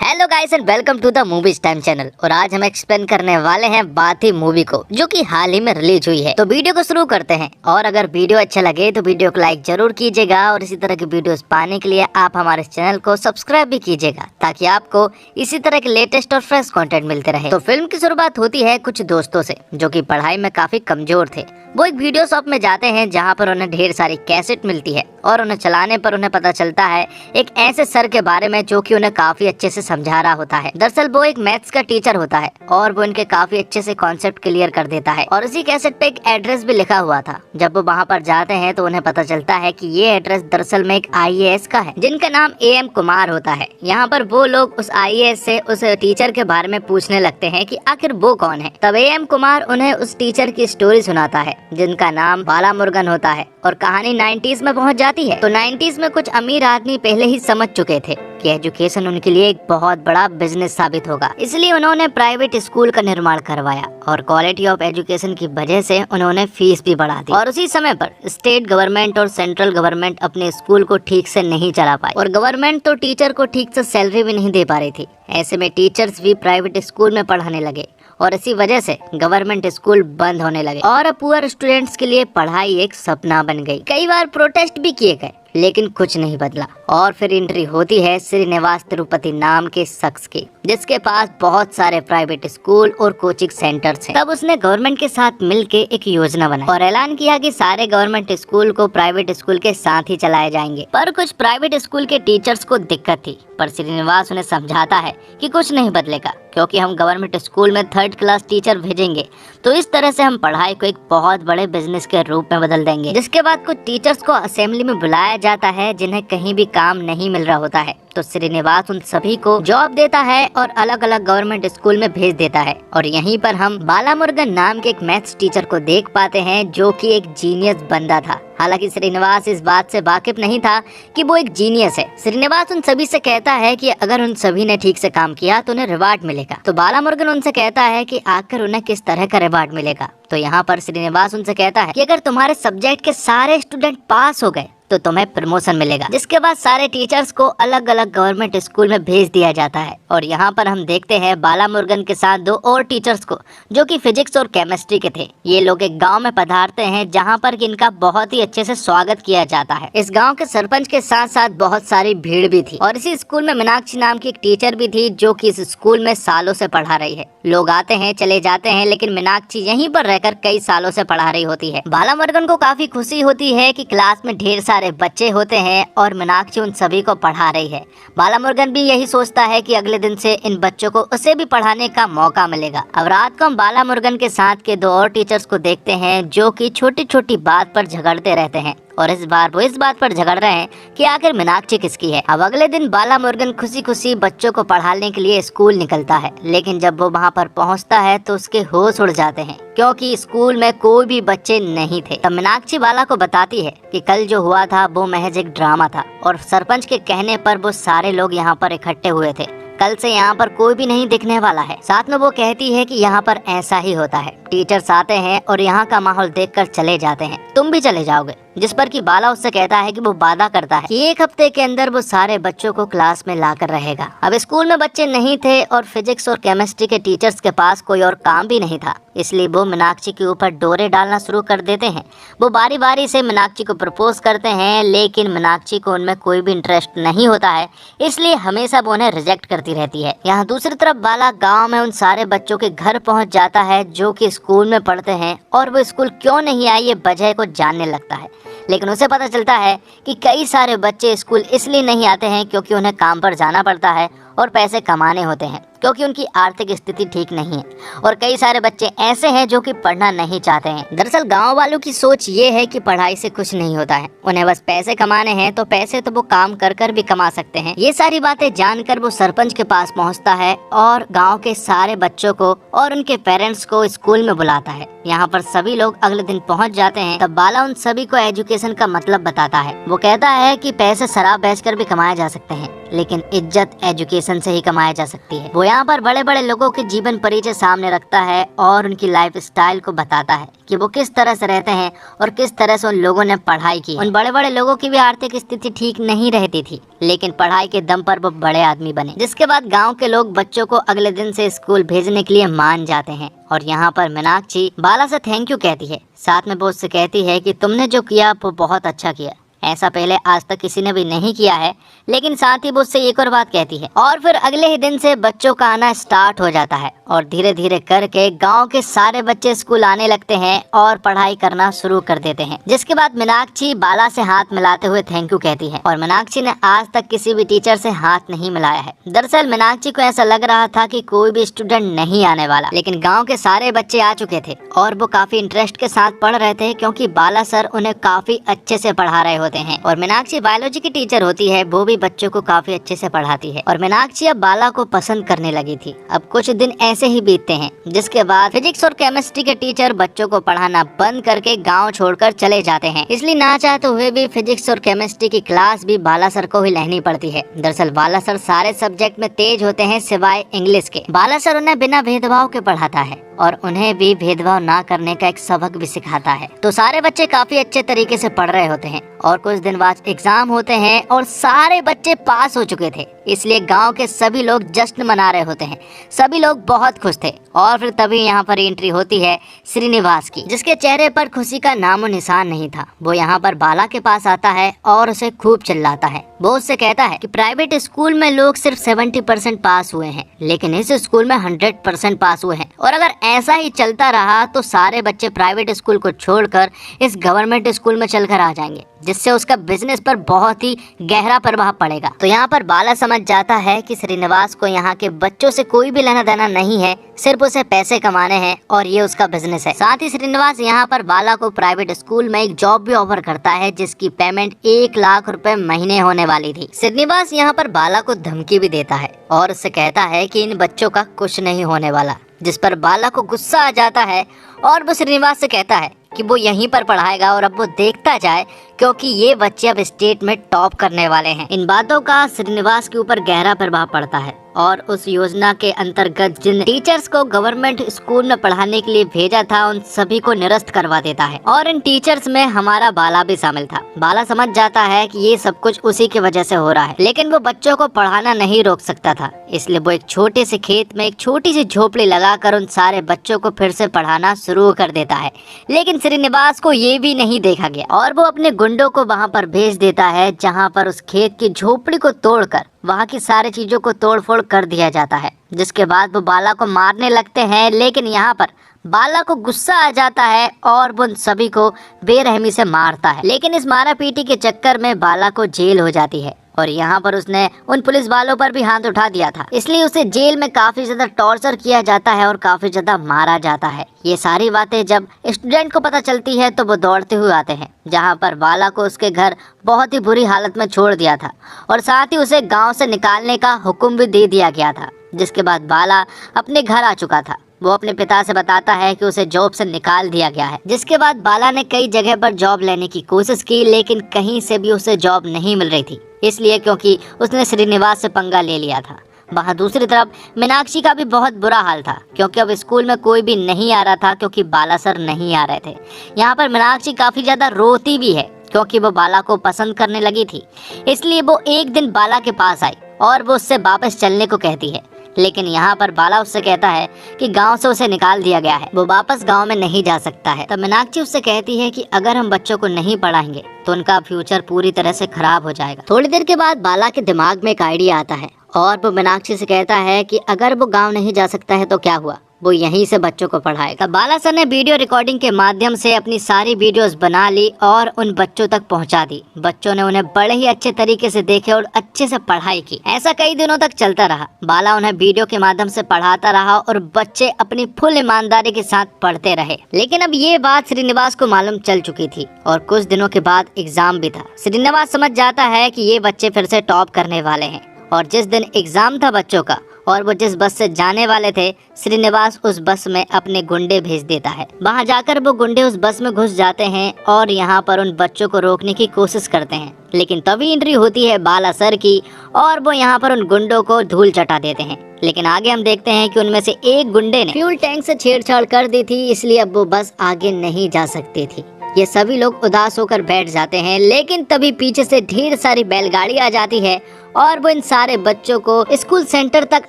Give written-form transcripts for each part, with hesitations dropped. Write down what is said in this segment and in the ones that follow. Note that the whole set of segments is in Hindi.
Hello guys and welcome to the movies time channel. और आज हम एक्सप्लेन करने वाले हैं बाथी मूवी को, जो कि हाल ही में रिलीज हुई है। तो वीडियो को शुरू करते हैं। और अगर वीडियो अच्छा लगे तो वीडियो को लाइक जरूर कीजिएगा और इसी तरह की वीडियोस पाने के लिए आप हमारे चैनल को सब्सक्राइब भी कीजिएगा, ताकि आपको इसी तरह के लेटेस्ट और फ्रेश कंटेंट मिलते रहे। तो फिल्म की शुरुआत होती है कुछ दोस्तों से जो कि पढ़ाई में काफी कमजोर थे। वो एक वीडियो शॉप में जाते हैं जहाँ पर उन्हें ढेर सारी कैसेट मिलती है और उन्हें चलाने पर उन्हें पता चलता है एक ऐसे सर के बारे में जो कि उन्हें काफी अच्छे से समझा रहा होता है। दरअसल वो एक मैथ्स का टीचर होता है और वो इनके काफी अच्छे से कॉन्सेप्ट क्लियर कर देता है। और उसी कैसेट पे एक एड्रेस भी लिखा हुआ था। जब वो वहाँ पर जाते हैं तो उन्हें पता चलता है कि ये एड्रेस दरअसल में एक IAS का है, जिनका नाम AM कुमार होता है। यहाँ पर वो लोग उस IAS से उस टीचर के बारे में पूछने लगते हैं कि आखिर वो कौन है। तब AM कुमार उन्हें उस टीचर की स्टोरी सुनाता है, जिनका नाम बालामुरुगन होता है। और कहानी 90s में पहुंच जाती है। तो 90s में कुछ अमीर आदमी पहले ही समझ चुके थे कि एजुकेशन उनके लिए एक बहुत बड़ा बिजनेस साबित होगा, इसलिए उन्होंने प्राइवेट स्कूल का निर्माण करवाया और क्वालिटी ऑफ एजुकेशन की वजह से उन्होंने फीस भी बढ़ा दी। और उसी समय पर स्टेट गवर्नमेंट और सेंट्रल गवर्नमेंट अपने स्कूल को ठीक से नहीं चला पाई और गवर्नमेंट तो टीचर को ठीक से सैलरी भी नहीं दे पा रही थी। ऐसे में टीचर्स भी प्राइवेट स्कूल में पढ़ाने लगे और इसी वजह से गवर्नमेंट स्कूल बंद होने लगे और पुअर स्टूडेंट्स के लिए पढ़ाई एक सपना बन गई। कई बार प्रोटेस्ट भी किए गए लेकिन कुछ नहीं बदला। और फिर एंट्री होती है श्रीनिवास तिरुपति नाम के शख्स की, जिसके पास बहुत सारे प्राइवेट स्कूल और कोचिंग सेंटर्स हैं। तब उसने गवर्नमेंट के साथ मिलके एक योजना बनाई और ऐलान किया कि सारे गवर्नमेंट स्कूल को प्राइवेट स्कूल के साथ ही चलाए जाएंगे। पर कुछ प्राइवेट स्कूल के टीचर्स को दिक्कत थी, पर श्रीनिवास उन्हें समझाता है कि कुछ नहीं बदलेगा, क्योंकि हम गवर्नमेंट स्कूल में 3rd क्लास टीचर भेजेंगे तो इस तरह से हम पढ़ाई को एक बहुत बड़े बिजनेस के रूप में बदल देंगे। जिसके बाद कुछ टीचर्स को असेंबली में बुलाया जाता है जिन्हें कहीं भी काम नहीं मिल रहा होता है। तो श्रीनिवास उन सभी को जॉब देता है और अलग अलग गवर्नमेंट स्कूल में भेज देता है। और यहीं पर हम बालामुरुगन नाम के एक मैथ्स टीचर को देख पाते हैं, जो कि एक जीनियस बंदा था। हालांकि श्रीनिवास इस बात से वाकिफ नहीं था कि वो एक जीनियस है। श्रीनिवास उन सभी से कहता है कि अगर उन सभी ने ठीक से काम किया तो उन्हें रिवार्ड मिलेगा। तो बालामुरुगन उनसे कहता है कि आखिर उन्हें किस तरह का रिवार्ड मिलेगा। तो यहाँ पर श्रीनिवास उनसे कहता है कि अगर तुम्हारे सब्जेक्ट के सारे स्टूडेंट पास हो गए तो तुम्हें प्रमोशन मिलेगा। जिसके बाद सारे टीचर्स को अलग अलग गवर्नमेंट स्कूल में भेज दिया जाता है। और यहाँ पर हम देखते हैं बालामुरुगन के साथ 2 और टीचर्स को, जो कि फिजिक्स और केमिस्ट्री के थे। ये लोग एक गांव में पधारते हैं जहाँ पर इनका बहुत ही अच्छे से स्वागत किया जाता है। इस गांव के सरपंच के साथ साथ बहुत सारी भीड़ भी थी। और इसी स्कूल में मीनाक्षी नाम की एक टीचर भी थी, जो कि इस स्कूल में सालों से पढ़ा रही है। लोग आते हैं चले जाते हैं, लेकिन मीनाक्षी यहीं पर रहकर कई सालों से पढ़ा रही होती है। बालामुरुगन को काफी खुशी होती है कि क्लास में ढेर सारे बच्चे होते हैं और मीनाक्षी उन सभी को पढ़ा रही है। बालामुरुगन भी यही सोचता है कि अगले दिन से इन बच्चों को उसे भी पढ़ाने का मौका मिलेगा। अब रात को हम बालामुरुगन के साथ के 2 और टीचर्स को देखते हैं, जो कि छोटी छोटी बात पर झगड़ते रहते हैं। और इस बार वो इस बात पर झगड़ रहे हैं कि आखिर मीनाक्षी किसकी है। अब अगले दिन बालामुरुगन खुशी खुशी बच्चों को पढ़ाने के लिए स्कूल निकलता है, लेकिन जब वो वहाँ पर पहुँचता है तो उसके होश उड़ जाते हैं, क्योंकि स्कूल में कोई भी बच्चे नहीं थे। तब मीनाक्षी बाला को बताती है कि कल जो हुआ था वो महज एक ड्रामा था और सरपंच के कहने पर वो सारे लोग यहाँ पर इकट्ठे हुए थे। कल से यहाँ पर कोई भी नहीं दिखने वाला है। साथ में वो कहती है कि यहाँ पर ऐसा ही होता है, टीचर्स आते हैं और यहाँ का माहौल देखकर चले जाते हैं, तुम भी चले जाओगे। जिस पर कि बाला उससे कहता है कि वो वादा करता है कि 1 हफ्ते के अंदर वो सारे बच्चों को क्लास में लाकर रहेगा। अब स्कूल में बच्चे नहीं थे और फिजिक्स और केमिस्ट्री के टीचर्स के पास कोई और काम भी नहीं था, इसलिए वो मीनाक्षी के ऊपर डोरे डालना शुरू कर देते हैं। वो बारी बारी से मीनाक्षी को प्रपोज करते हैं, लेकिन मीनाक्षी को उनमें कोई भी इंटरेस्ट नहीं होता है, इसलिए हमेशा वो उन्हें रिजेक्ट करती रहती है। यहाँ दूसरी तरफ बाला गाँव में उन सारे बच्चों के घर पहुँच जाता है जो कि स्कूल में पढ़ते हैं, और वो स्कूल क्यों नहीं आए ये वजह को जानने लगता है। लेकिन उसे पता चलता है कि कई सारे बच्चे स्कूल इसलिए नहीं आते हैं क्योंकि उन्हें काम पर जाना पड़ता है और पैसे कमाने होते हैं, क्योंकि उनकी आर्थिक स्थिति ठीक नहीं है। और कई सारे बच्चे ऐसे हैं जो कि पढ़ना नहीं चाहते हैं। दरअसल गांव वालों की सोच ये है कि पढ़ाई से कुछ नहीं होता है, उन्हें बस पैसे कमाने हैं, तो पैसे तो वो काम कर कर भी कमा सकते हैं। ये सारी बातें जानकर वो सरपंच के पास पहुंचता है और गांव के सारे बच्चों को और उनके पेरेंट्स को स्कूल में बुलाता है। यहाँ पर सभी लोग अगले दिन पहुँच जाते हैं। तब बाला उन सभी को एजुकेशन का मतलब बताता है। वो कहता है कि पैसे शराब बेचकर भी कमाए जा सकते हैं, लेकिन इज्जत एजुकेशन डेडिकेशन से ही कमाया जा सकती है। वो यहाँ पर बड़े बड़े लोगों के जीवन परिचय सामने रखता है और उनकी लाइफ स्टाइल को बताता है कि वो किस तरह से रहते हैं और किस तरह से उन लोगों ने पढ़ाई की। उन बड़े बड़े लोगों की भी आर्थिक स्थिति ठीक नहीं रहती थी, लेकिन पढ़ाई के दम पर वो बड़े आदमी बने। जिसके बाद गांव के लोग बच्चों को अगले दिन से स्कूल भेजने के लिए मान जाते हैं। और यहाँ पर मीनाक्षी बाला से थैंक यू कहती है, साथ में वो उससे कहती है कि तुमने जो किया वो बहुत अच्छा किया, ऐसा पहले आज तक किसी ने भी नहीं किया है। लेकिन साथ ही वो उससे एक और बात कहती है। और फिर अगले ही दिन से बच्चों का आना स्टार्ट हो जाता है और धीरे धीरे करके गांव के सारे बच्चे स्कूल आने लगते हैं और पढ़ाई करना शुरू कर देते हैं। जिसके बाद मीनाक्षी बाला से हाथ मिलाते हुए थैंक यू कहती है। और मीनाक्षी ने आज तक किसी भी टीचर से हाथ नहीं मिलाया है। दरअसल मीनाक्षी को ऐसा लग रहा था कि कोई भी स्टूडेंट नहीं आने वाला, लेकिन गाँव के सारे बच्चे आ चुके थे और वो काफी इंटरेस्ट के साथ पढ़ रहे थे, क्योंकि बाला सर उन्हें काफी अच्छे से पढ़ा रहे होते हैं। और मीनाक्षी बायोलॉजी की टीचर होती है, वो भी बच्चों को काफी अच्छे से पढ़ाती है। और मीनाक्षी अब बाला को पसंद करने लगी थी। अब कुछ दिन ऐसे ही बीतते हैं, जिसके बाद फिजिक्स और केमिस्ट्री के टीचर बच्चों को पढ़ाना बंद करके गांव छोड़कर चले जाते हैं। इसलिए ना चाहते हुए भी फिजिक्स और केमिस्ट्री की क्लास भी बाला सर को ही लेनी पड़ती है। दरअसल बाला सर सारे सब्जेक्ट में तेज होते हैं सिवाय इंग्लिश के। बाला सर उन्हें बिना भेदभाव के पढ़ाता है और उन्हें भी भेदभाव ना करने का एक सबक भी सिखाता है। तो सारे बच्चे काफी अच्छे तरीके से पढ़ रहे होते हैं और कुछ दिन बाद एग्जाम होते हैं और सारे बच्चे पास हो चुके थे, इसलिए गांव के सभी लोग जश्न मना रहे होते हैं। सभी लोग बहुत खुश थे। और फिर तभी यहाँ पर एंट्री होती है श्रीनिवास की, जिसके चेहरे पर खुशी का नामो निशान नहीं था। वो यहाँ पर बाला के पास आता है और उसे खूब चिल्लाता है। वो उससे कहता है कि प्राइवेट स्कूल में लोग सिर्फ 70% पास हुए हैं, लेकिन इस स्कूल में 100% पास हुए हैं। और अगर ऐसा ही चलता रहा तो सारे बच्चे प्राइवेट स्कूल को छोड़कर इस गवर्नमेंट स्कूल में चलकर आ जाएंगे, जिससे उसका बिजनेस पर बहुत ही गहरा प्रभाव पड़ेगा। तो यहाँ पर बाला समझ जाता है कि श्रीनिवास को यहाँ के बच्चों से कोई भी लेना देना नहीं है, सिर्फ उसे पैसे कमाने हैं और ये उसका बिजनेस है। साथ ही श्रीनिवास यहाँ पर बाला को प्राइवेट स्कूल में एक जॉब भी ऑफर करता है, जिसकी पेमेंट 1 लाख रुपए महीने होने वाली थी। श्रीनिवास यहाँ पर बाला को धमकी भी देता है और उससे कहता है कि इन बच्चों का कुछ नहीं होने वाला, जिस पर बाला को गुस्सा आ जाता है और वो श्रीनिवास से कहता है कि वो यहीं पर पढ़ाएगा और अब वो देखता जाए, क्योंकि ये बच्चे अब स्टेट में टॉप करने वाले हैं। इन बातों का श्रीनिवास के ऊपर गहरा प्रभाव पड़ता है और उस योजना के अंतर्गत जिन टीचर्स को गवर्नमेंट स्कूल में पढ़ाने के लिए भेजा था, उन सभी को निरस्त करवा देता है। और इन टीचर्स में हमारा बाला भी शामिल था। बाला समझ जाता है कि ये सब कुछ उसी की वजह से हो रहा है, लेकिन वो बच्चों को पढ़ाना नहीं रोक सकता था। इसलिए वो एक छोटे से खेत में एक छोटी सी झोपड़ी लगाकर उन सारे बच्चों को फिर से पढ़ाना शुरू कर देता है। लेकिन श्रीनिवास को ये भी नहीं देखा गया और वो अपने गुंडों को वहाँ पर भेज देता है, जहाँ पर उस खेत की झोपड़ी को तोड़कर वहाँ की सारी चीजों को तोड़फोड़ कर दिया जाता है। जिसके बाद वो बाला को मारने लगते हैं, लेकिन यहाँ पर बाला को गुस्सा आ जाता है और वो उन सभी को बेरहमी से मारता है। लेकिन इस मारा पीटी के चक्कर में बाला को जेल हो जाती है और यहाँ पर उसने उन पुलिस वालों पर भी हाथ उठा दिया था, इसलिए उसे जेल में काफी ज्यादा टॉर्चर किया जाता है और काफी ज्यादा मारा जाता है। ये सारी बातें जब स्टूडेंट को पता चलती है तो वो दौड़ते हुए आते हैं, जहाँ पर बाला को उसके घर बहुत ही बुरी हालत में छोड़ दिया था और साथ ही उसे गाँव से निकालने का हुक्म भी दे दिया गया था। जिसके बाद बाला अपने घर आ चुका था। वो अपने पिता से बताता है कि उसे जॉब से निकाल दिया गया है। जिसके बाद बाला ने कई जगह पर जॉब लेने की कोशिश की, लेकिन कहीं से भी उसे जॉब नहीं मिल रही थी, इसलिए क्योंकि उसने श्रीनिवास से पंगा ले लिया था। वहाँ दूसरी तरफ मीनाक्षी का भी बहुत बुरा हाल था, क्योंकि अब स्कूल में कोई भी नहीं आ रहा था, क्योंकि बाला सर नहीं आ रहे थे। यहाँ पर मीनाक्षी काफी ज्यादा रोती भी है, क्योंकि वो बाला को पसंद करने लगी थी। इसलिए वो एक दिन बाला के पास आई और वो उससे वापस चलने को कहती है, लेकिन यहाँ पर बाला उससे कहता है कि गांव से उसे निकाल दिया गया है, वो वापस गांव में नहीं जा सकता है। तब मीनाक्षी उससे कहती है कि अगर हम बच्चों को नहीं पढ़ाएंगे तो उनका फ्यूचर पूरी तरह से खराब हो जाएगा। थोड़ी देर के बाद बाला के दिमाग में एक आइडिया आता है और वो मीनाक्षी से कहता है कि अगर वो गाँव नहीं जा सकता है तो क्या हुआ, वो यहीं से बच्चों को पढ़ाएगा। बाला सर ने वीडियो रिकॉर्डिंग के माध्यम से अपनी सारी वीडियोस बना ली और उन बच्चों तक पहुंचा दी। बच्चों ने उन्हें बड़े ही अच्छे तरीके से देखे और अच्छे से पढ़ाई की। ऐसा कई दिनों तक चलता रहा। बाला उन्हें वीडियो के माध्यम से पढ़ाता रहा और बच्चे अपनी फुल ईमानदारी के साथ पढ़ते रहे। लेकिन अब ये बात श्रीनिवास को मालूम चल चुकी थी और कुछ दिनों के बाद एग्जाम भी था। श्रीनिवास समझ जाता है कि ये बच्चे फिर से टॉप करने वाले हैं और जिस दिन एग्जाम था बच्चों का, और वो जिस बस से जाने वाले थे श्रीनिवास उस बस में अपने गुंडे भेज देता है। वहाँ जाकर वो गुंडे उस बस में घुस जाते हैं और यहाँ पर उन बच्चों को रोकने की कोशिश करते हैं, लेकिन तभी एंट्री होती है बाला सर की और वो यहाँ पर उन गुंडों को धूल चटा देते हैं। लेकिन आगे हम देखते हैं कि उनमें से एक गुंडे ने फ्यूल टैंक से छेड़छाड़ कर दी थी, इसलिए अब वो बस आगे नहीं जा सकती थी। ये सभी लोग उदास होकर बैठ जाते हैं, लेकिन तभी पीछे से ढेर सारी बैलगाड़ी आ जाती है और वो इन सारे बच्चों को स्कूल सेंटर तक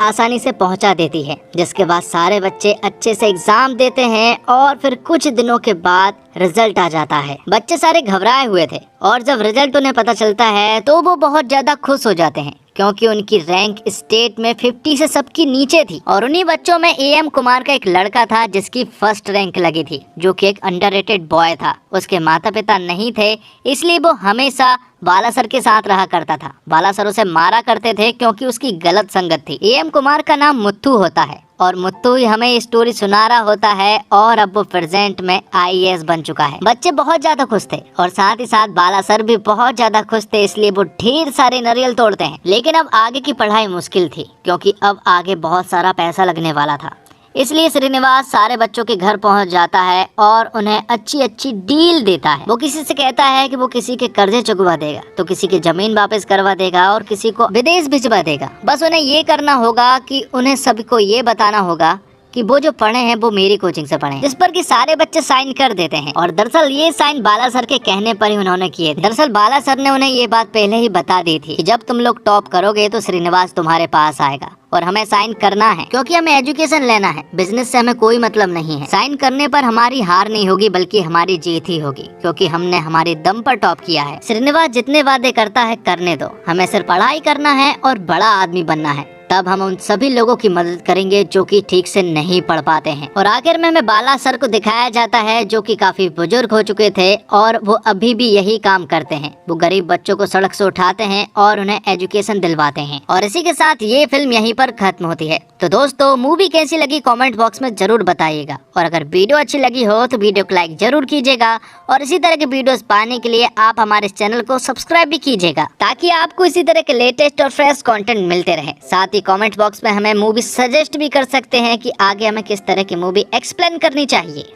आसानी से पहुंचा देती है। जिसके बाद सारे बच्चे अच्छे से एग्जाम देते हैं और फिर कुछ दिनों के बाद रिजल्ट आ जाता है। बच्चे सारे घबराए हुए थे और जब रिजल्ट उन्हें पता चलता है तो वो बहुत ज्यादा खुश हो जाते हैं, क्योंकि उनकी रैंक स्टेट में 50 से सबकी नीचे थी। और उन्हीं बच्चों में AM कुमार का एक लड़का था जिसकी फर्स्ट रैंक लगी थी, जो कि एक अंडररेटेड बॉय था। उसके माता पिता नहीं थे, इसलिए वो हमेशा बाला सर के साथ रहा करता था। बाला सर उसे मारा करते थे क्योंकि उसकी गलत संगत थी। AM कुमार का नाम मुत्थू होता है और मुत्तू ही हमें स्टोरी सुना रहा होता है और अब वो प्रेजेंट में IAS बन चुका है। बच्चे बहुत ज्यादा खुश थे और साथ ही साथ बाला सर भी बहुत ज्यादा खुश थे, इसलिए वो ढेर सारे नारियल तोड़ते हैं। लेकिन अब आगे की पढ़ाई मुश्किल थी, क्योंकि अब आगे बहुत सारा पैसा लगने वाला था। इसलिए श्रीनिवास सारे बच्चों के घर पहुंच जाता है और उन्हें अच्छी अच्छी डील देता है। वो किसी से कहता है कि वो किसी के कर्जे चुकवा देगा, तो किसी की जमीन वापस करवा देगा और किसी को विदेश भिजवा देगा। बस उन्हें ये करना होगा कि उन्हें सबको ये बताना होगा कि वो जो पढ़े हैं वो मेरी कोचिंग से पढ़े हैं, जिस पर कि सारे बच्चे साइन कर देते हैं। और दरअसल ये साइन बाला सर के कहने पर ही उन्होंने किए थे। दरअसल बाला सर ने उन्हें ये बात पहले ही बता दी थी कि जब तुम लोग टॉप करोगे तो श्रीनिवास तुम्हारे पास आएगा और हमें साइन करना है, क्योंकि हमें एजुकेशन लेना है, बिजनेस से हमें कोई मतलब नहीं है। साइन करने पर हमारी हार नहीं होगी बल्कि हमारी जीत ही होगी, क्योंकि हमने हमारे दम पर टॉप किया है। श्रीनिवास जितने वादे करता है करने दो, हमें सिर्फ पढ़ाई करना है और बड़ा आदमी बनना है, तब हम उन सभी लोगों की मदद करेंगे जो कि ठीक से नहीं पढ़ पाते हैं। और आखिर में हमें बाला सर को दिखाया जाता है जो कि काफी बुजुर्ग हो चुके थे और वो अभी भी यही काम करते हैं। वो गरीब बच्चों को सड़क से उठाते हैं और उन्हें एजुकेशन दिलवाते हैं। और इसी के साथ ये फिल्म यहीं पर खत्म होती है। तो दोस्तों, मूवी कैसी लगी कमेंट बॉक्स में जरूर बताइएगा और अगर वीडियो अच्छी लगी हो तो वीडियो को लाइक जरूर कीजिएगा और इसी तरह के वीडियोस पाने के लिए आप हमारे चैनल को सब्सक्राइब भी कीजिएगा, ताकि आपको इसी तरह के लेटेस्ट और फ्रेश कंटेंट मिलते रहे। साथ ही कमेंट बॉक्स में हमें मूवी सजेस्ट भी कर सकते हैं कि आगे हमें किस तरह की मूवी एक्सप्लेन करनी चाहिए।